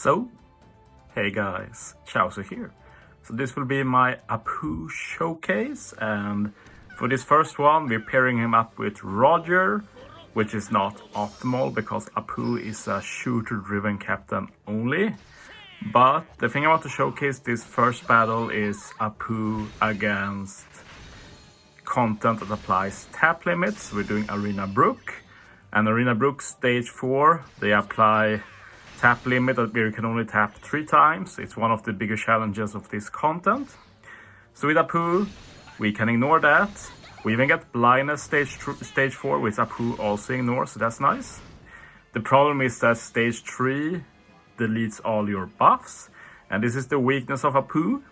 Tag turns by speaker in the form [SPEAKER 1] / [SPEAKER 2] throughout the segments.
[SPEAKER 1] So, hey guys, Chauzu here. So this will be my Apoo showcase, and for this first one we're pairing him up with Roger, which is not optimal because Apoo is a shooter-driven captain only. But the thing I want to showcase this first battle is Apoo against content that applies tap limits. We're doing Arena Brook, and Arena Brook stage 4, they apply tap limit that we can only tap 3 times. It's one of the bigger challenges of this content. So with Apoo, we can ignore that. We even get blindness stage 4, which Apoo also ignores, so that's nice. The problem is that stage 3 deletes all your buffs, and this is the weakness of Apoo.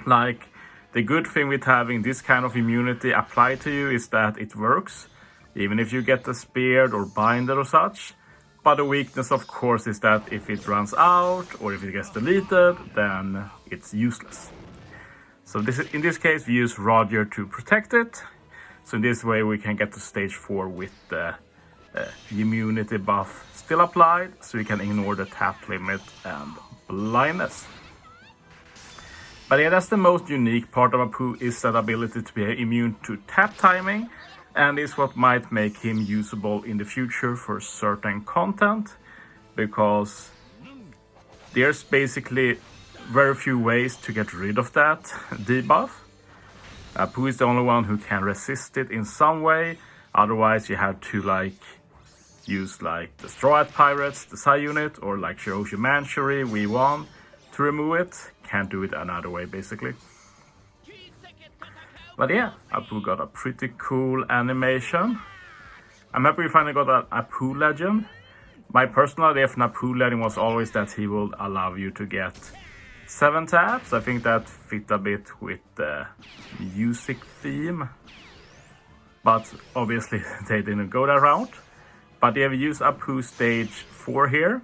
[SPEAKER 1] Like, the good thing with having this kind of immunity applied to you is that it works, even if you get the speared or binded or such. But the weakness, of course, is that if it runs out or if it gets deleted, then it's useless. So in this case, we use Roger to protect it. So in this way, we can get to stage 4 with the immunity buff still applied, so we can ignore the tap limit and blindness. But yeah, that's the most unique part of Apoo, is that ability to be immune to tap timing. And is what might make him usable in the future for certain content, because there's basically very few ways to get rid of that debuff. Apoo is the only one who can resist it in some way. Otherwise you have to use the Straw Hat Pirates, the Psy unit, or like Colo Gyukimaru V1 to remove it. Can't do it another way basically. But yeah, Apoo got a pretty cool animation. I'm happy we finally got an Apoo legend. My personal idea for an Apoo legend was always that he will allow you to get 7 taps. I think that fit a bit with the music theme. But obviously they didn't go that route. But yeah, we use Apoo stage 4 here.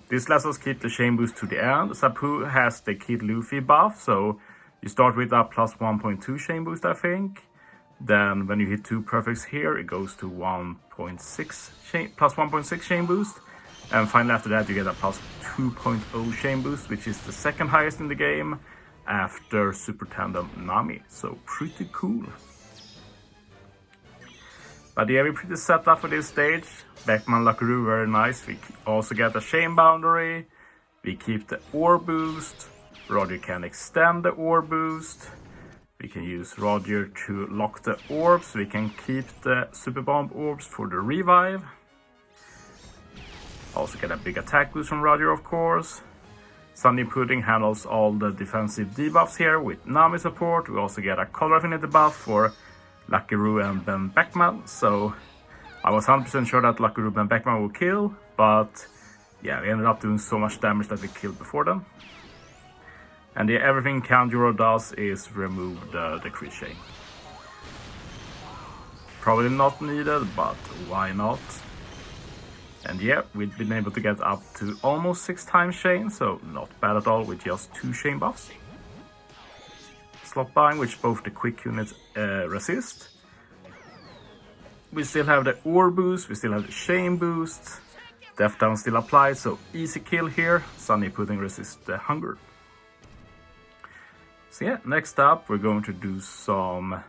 [SPEAKER 1] This lets us keep the chain boost to the end. So Apoo has the Kid Luffy buff, so you start with a plus 1.2 chain boost, I think. Then when you hit 2 perfects here, it goes to plus 1.6 chain boost. And finally after that you get a plus 2.0 chain boost, which is the second highest in the game after Super Tandem Nami. So pretty cool. But yeah, we're pretty set up for this stage. Beckman Lakaru, very nice. We also get a chain boundary. We keep the ore boost. Roger can extend the ore boost. We can use Roger to lock the orbs. We can keep the super bomb orbs for the revive. Also get a big attack boost from Roger, of course. Sunny Pudding handles all the defensive debuffs here with Nami support. We also get a color affinity buff for Lakaru and Ben Beckman. So I was 100% sure that Lakaru and Ben Beckman will kill, but yeah, we ended up doing so much damage that we killed before them. And yeah, everything Kanjuro does is remove the crit chain. Probably not needed, but why not? And yeah, we've been able to get up to almost 6 times chain, so not bad at all with just 2 chain buffs. Slot bind, which both the quick units resist. We still have the ore boost, we still have the chain boost. Death down still applied, so easy kill here. Sunny Pudding resists the hunger. So yeah, next up we're going to do some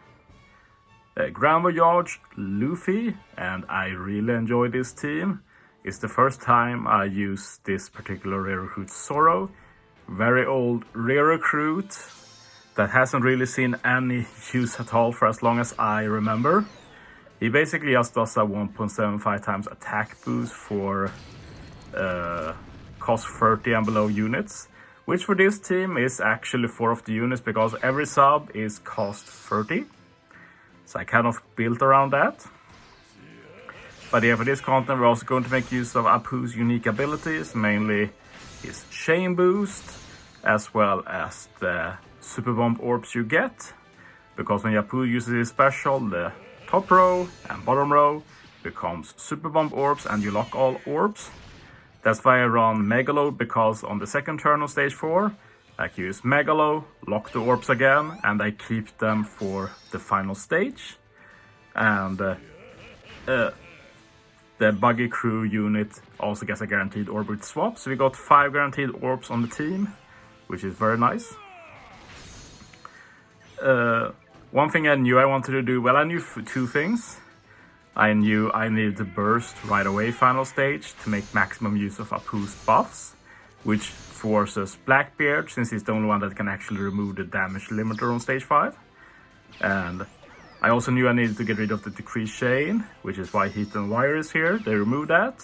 [SPEAKER 1] Grand Voyage Luffy, and I really enjoy this team. It's the first time I use this particular rare recruit Zoro. Very old rare recruit that hasn't really seen any use at all for as long as I remember. He basically just does a 1.75 times attack boost for cost 30 and below units. Which for this team is actually 4 of the units, because every sub is cost 30. So I kind of built around that. But yeah, for this content we're also going to make use of Apoo's unique abilities, mainly his chain boost, as well as the super bomb orbs you get. Because when Apoo uses his special, the top row and bottom row becomes super bomb orbs and you lock all orbs. That's why I run Megalo, because on the second turn of stage 4, I can use Megalo, lock the orbs again, and I keep them for the final stage. And the the Buggy Crew unit also gets a guaranteed orb with swap. So we got 5 guaranteed orbs on the team, which is very nice. One thing I knew I wanted to do, well, I knew 2 things. I knew I needed to burst right away final stage to make maximum use of Apoo's buffs, which forces Blackbeard, since he's the only one that can actually remove the damage limiter on stage 5. And I also knew I needed to get rid of the decreased chain, which is why Heat and Wire is here. They removed that.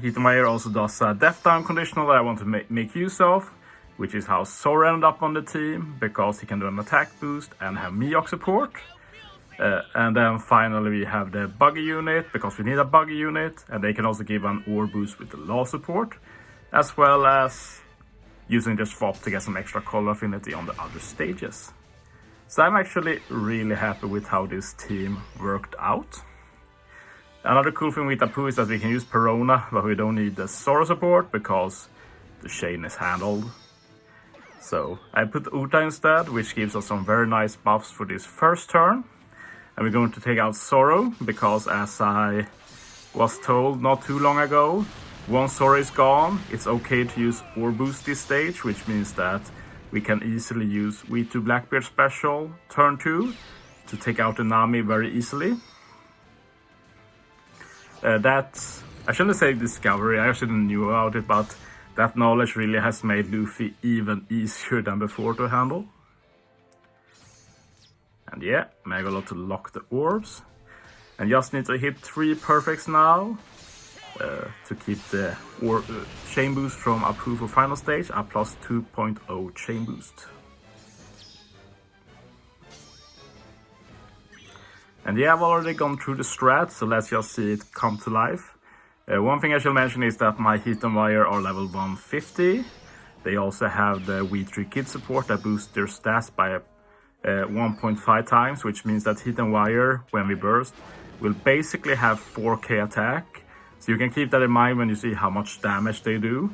[SPEAKER 1] Heat and Wire also does a death down conditional that I want to make use of, which is how Sora ended up on the team, because he can do an attack boost and have Miyok support. And then finally we have the Buggy unit, because we need a Buggy unit, and they can also give an Ore boost with the Law support, as well as using the swap to get some extra color affinity on the other stages. So I'm actually really happy with how this team worked out. Another cool thing with Apoo is that we can use Perona, but we don't need the Sora support because the chain is handled. So I put Uta instead, which gives us some very nice buffs for this first turn. And we're going to take out Zoro, because as I was told not too long ago, once Sora is gone, it's okay to use Ore boost this stage, which means that we can easily use V2 Blackbeard special turn 2 to take out the Nami very easily. I shouldn't say discovery, I actually knew about it, but that knowledge really has made Luffy even easier than before to handle. And yeah, Megalot to lock the orbs. And just need to hit 3 perfects now to keep the chain boost from Apoo for final stage, a plus 2.0 chain boost. And yeah, I've already gone through the strat, so let's just see it come to life. One thing I should mention is that my Heat and Wire are level 150. They also have the V3 Kid support that boosts their stats by 1.5 times, which means that Heat and Wire, when we burst, will basically have 4k attack. So you can keep that in mind when you see how much damage they do.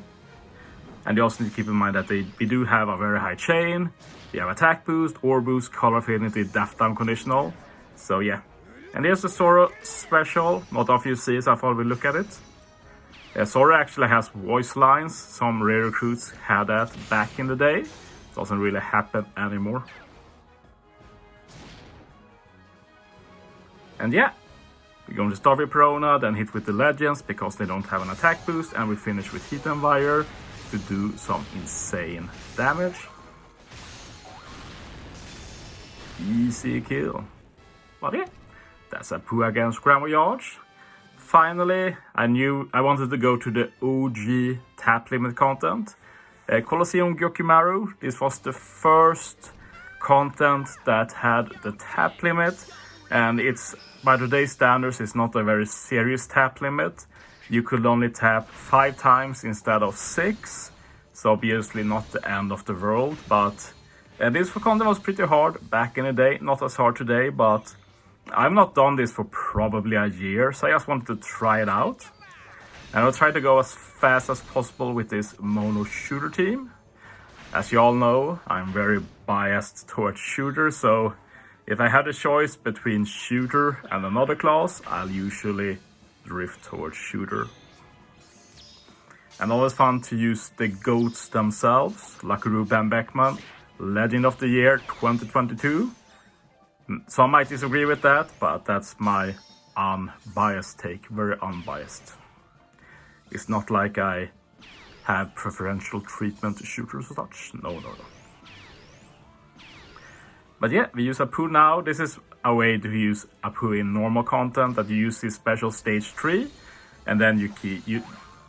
[SPEAKER 1] And you also need to keep in mind that we do have a very high chain, we have attack boost, Ore boost, color affinity, death down conditional. So yeah. And here's the Zoro special, not often you see, so I thought we'd look at it. Zoro actually has voice lines, some rare recruits had that back in the day. It doesn't really happen anymore. And yeah, we're going to start with Perona, then hit with the Legends because they don't have an attack boost, and we finish with Heat and Wire to do some insane damage. Easy kill. But yeah, that's Apoo against Grand Voyage. Finally, I knew I wanted to go to the OG tap limit content. Colo Gyukimaru, this was the first content that had the tap limit. And it's, by today's standards, it's not a very serious tap limit. You could only tap 5 times instead of 6. So obviously not the end of the world. But this content was pretty hard back in the day. Not as hard today, but I've not done this for probably a year. So I just wanted to try it out. And I'll try to go as fast as possible with this mono shooter team. As you all know, I'm very biased towards shooter. So if I had a choice between shooter and another class, I'll usually drift towards shooter. And always fun to use the GOATs themselves, Lakuru Ben Beckman, Legend of the Year 2022. Some might disagree with that, but that's my unbiased take, very unbiased. It's not like I have preferential treatment to shooters or such, no. But yeah, we use Apoo now. This is a way to use Apoo in normal content, that you use this special stage 3, and then you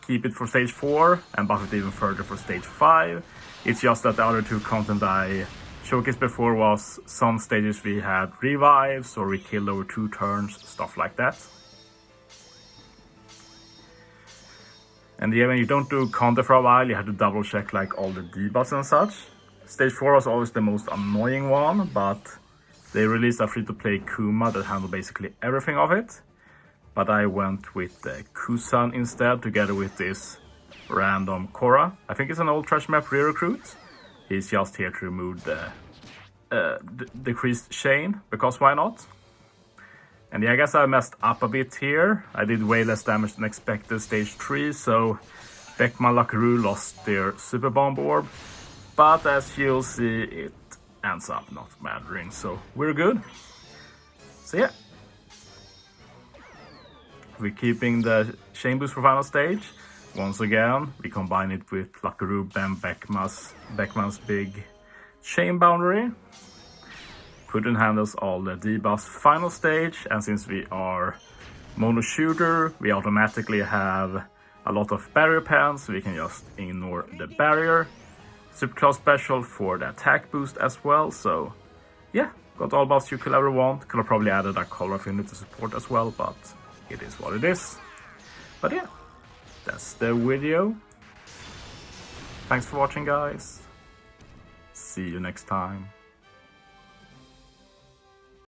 [SPEAKER 1] keep it for stage 4 and buff it even further for stage 5. It's just that the other 2 content I showcased before was some stages we had revives or we killed over 2 turns, stuff like that. And yeah, when you don't do content for a while, you have to double check like all the debuffs and such. Stage 4 was always the most annoying one, but they released a free-to-play Kuma that handled basically everything of it. But I went with the Kusan instead, together with this random Korra. I think it's an old trash map re-recruit. He's just here to remove the decreased chain, because why not? And yeah, I guess I messed up a bit here. I did way less damage than expected stage 3, so Beckman Lakaru lost their Super Bomb Orb. But as you'll see, it ends up not mattering, so we're good. So yeah. We're keeping the chain boost for final stage. Once again, we combine it with Lakaru and Beckman's big chain boundary. Puddin handles all the debuffs final stage, and since we are mono shooter, we automatically have a lot of barrier pens, so we can just ignore the barrier. Superclass special for the attack boost as well, so yeah, got all buffs you could ever want. Could have probably added a Colo Gyukimaru to support as well, but it is what it is. But yeah, that's the video. Thanks for watching, guys. See you next time.